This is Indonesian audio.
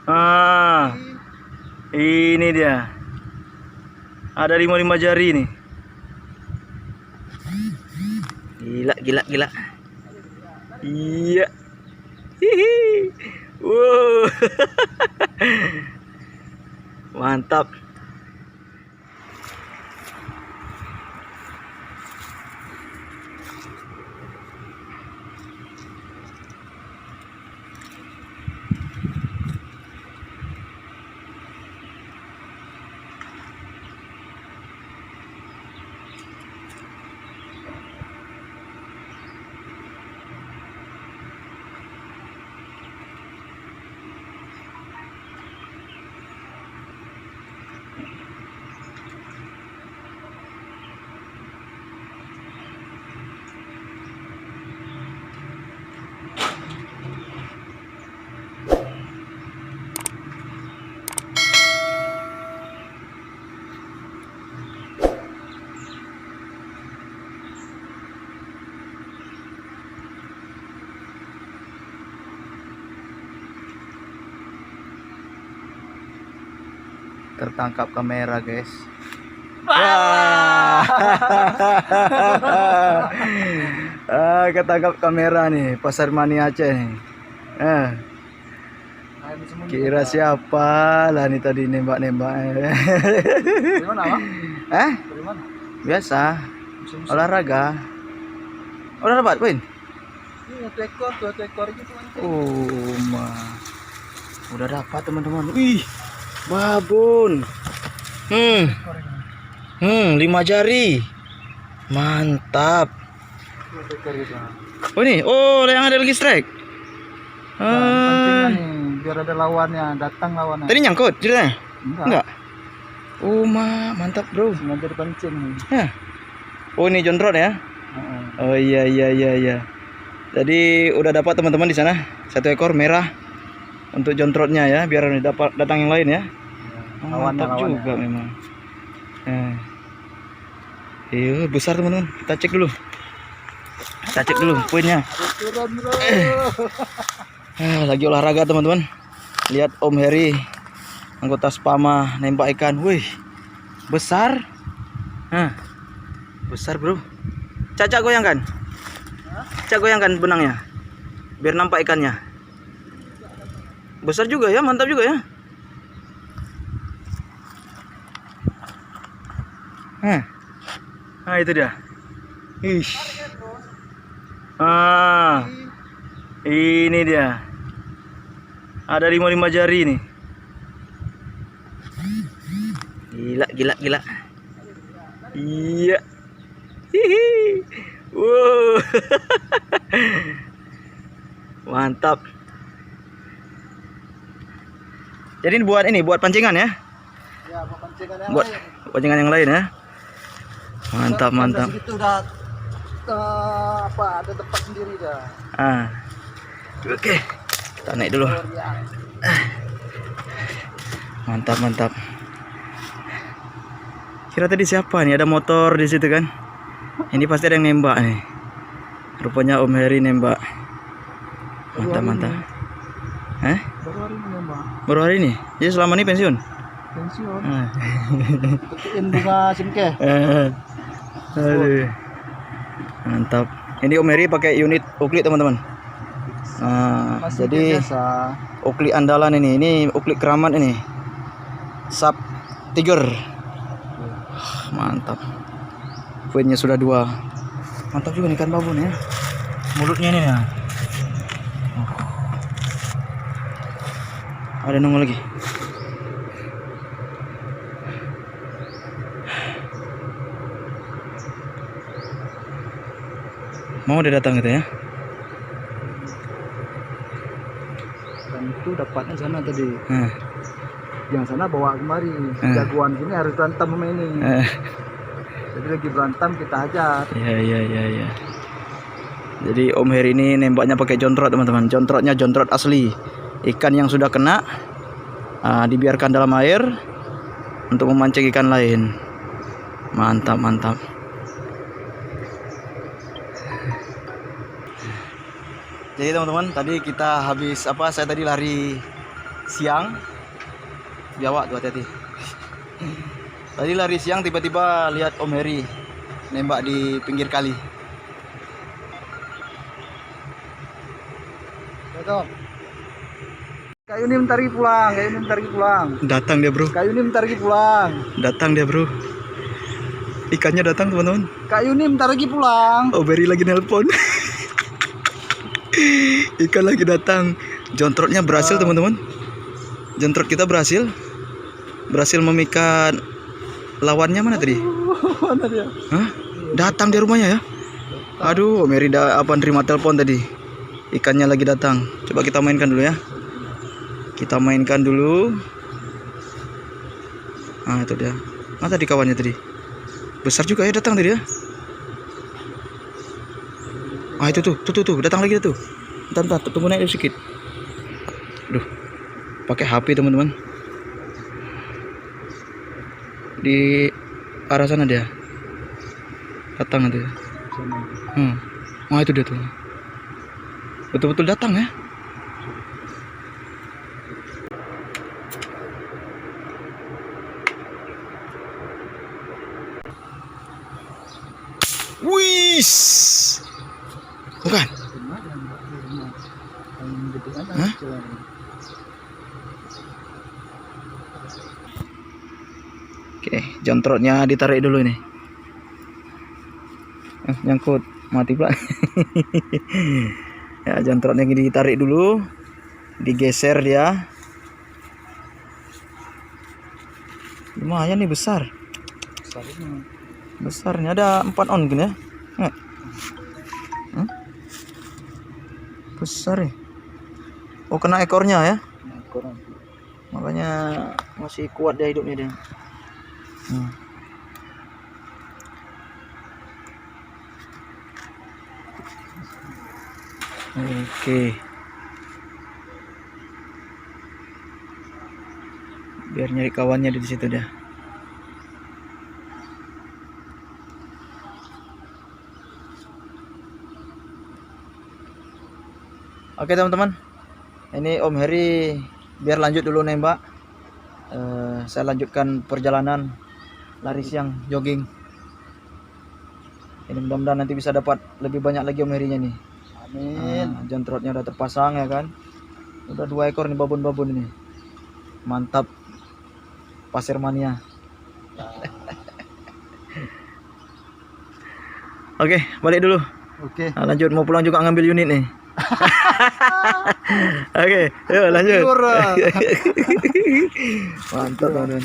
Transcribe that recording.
Ah, ini dia. Ada 5 jari nih. Gila, gila, gila. Iya. Hihi. Wow. Mantap. Tertangkap kamera, guys. Wah. Ketangkap kamera nih, Pasar Mani Aceh nih. Kira siapa lah nih tadi nembak-nembak. Dari mana, Bang? Dari mana? Biasa, olahraga. Udah dapat poin? Ini 1 ekor, 2 ekor gitu. Oh, udah dapat teman-teman. Wih, babon. 5 jari. Mantap. 2 ekor gitu. Oh ini, yang ada lagi strike. Pancingan nih, biar ada lawannya, datang lawannya. Tadi nyangkut ceritanya? Enggak. Oh, mantap, bro. Sengaja dipancing nih. Ya. Oh, ini John Rod ya? Heeh. Oh iya. Jadi udah dapat teman-teman di sana 1 ekor merah untuk John Rodnya ya, biar dapat datang yang lain ya. Mantap juga memang. Iya, besar teman-teman. Kita cek dulu. Poinnya. Turun, bro. Lagi olahraga teman-teman. Lihat Om Heri, anggota Spama, nembak ikan. Wih, besar. Besar, bro. Caca goyangkan. Caca goyangkan benangnya, biar nampak ikannya. Besar juga ya, mantap juga ya. Itu dia. Ini dia. Ada 5 jari nih. Gila, gila, gila. Iya. Hihi. Wow. Mantap. Jadi buat pancingan ya? Ya, buat pancingan yang Buat lain. pancingan yang lain ya. Mantap. Itu udah ada tempat sendiri dah. Oke. Kita naik dulu. Mantap. Kira tadi siapa nih? Ada motor di situ kan? Ini pasti ada yang nembak nih. Rupanya Om Heri nembak. Mantap. Baru hari ini, Bang. Baru hari ini? Jadi selama ini pensiun? Pensiun. Ikutin bunga simke. Aduh. Mantap. Ini Om Heri pakai unit Oakley teman-teman. Jadi biasa. Oakley andalan ini. Ini Oakley keramat ini. Sub Tiger. Mantap. Poinnya sudah 2. Mantap juga nih ikan babon ya. Mulutnya ini ya. Ada nongol lagi. Mau dia datang gitu ya. Dan itu dapatnya sana tadi. Yang sana bawa kemari. Jagoan sini harus berantem sama ini. Jadi lagi berantem kita hajar. Iya. Jadi Om Heri ini nembaknya pakai John Rod teman-teman. John Rod asli. Ikan yang sudah kena dibiarkan dalam air untuk memancing ikan lain. Mantap. Jadi teman-teman, tadi kita habis apa? Saya tadi lari siang. Biawak tuh, hati-hati. Tadi lari siang tiba-tiba lihat Om Heri nembak di pinggir kali. Betul. Kayu ini bentar lagi pulang, kayu ini bentar lagi pulang. Datang dia, bro. Kayu ini bentar lagi pulang. Datang dia, bro. Ikannya datang, teman-teman. Kayu ini bentar lagi pulang. Om Heri lagi nelpon. Ikan lagi datang. Jontrotnya berhasil, teman-teman. Jontrot kita berhasil. Berhasil memikat lawannya. Mana tadi? Mana dia? Hah? Datang di rumahnya ya? Aduh, Om Heri nerima telepon tadi. Ikannya lagi datang. Coba kita mainkan dulu ya. Kita mainkan dulu. Ah, itu dia. Mana tadi kawannya tadi? Besar juga ya datang tadi ya. Ah, itu tuh, datang lagi tuh. Bentar, tunggu naik sedikit. Aduh. Pakai HP, teman-teman. Di arah sana dia. Datang nanti. Ah, itu dia tuh. Betul-betul datang ya. Wis. Bukan. Hah? Oke, jontrotnya ditarik dulu ini. Nyangkut, mati pula. Ya, jontrotnya ditarik dulu. Digeser dia. Lumayan nih besar. Besarnya ada 4 on gini ya. Besar ya. Oh, kena ekornya ya. Makanya masih kuat dia hidupnya dia. Oke. Biar nyari kawannya di situ dah. Oke teman-teman, ini Om Heri biar lanjut dulu nembak. Saya lanjutkan perjalanan lari siang, jogging. Ini mudah-mudahan nanti bisa dapat lebih banyak lagi Om Herinya nih. Amin. Jontrotnya udah terpasang ya kan. Udah 2 ekor nih babon-babon ini. Mantap. Pasir mania. Oke, balik dulu. Oke. Nah, lanjut, mau pulang juga ngambil unit nih. Oke, yuk lanjut. Mantap teman-teman.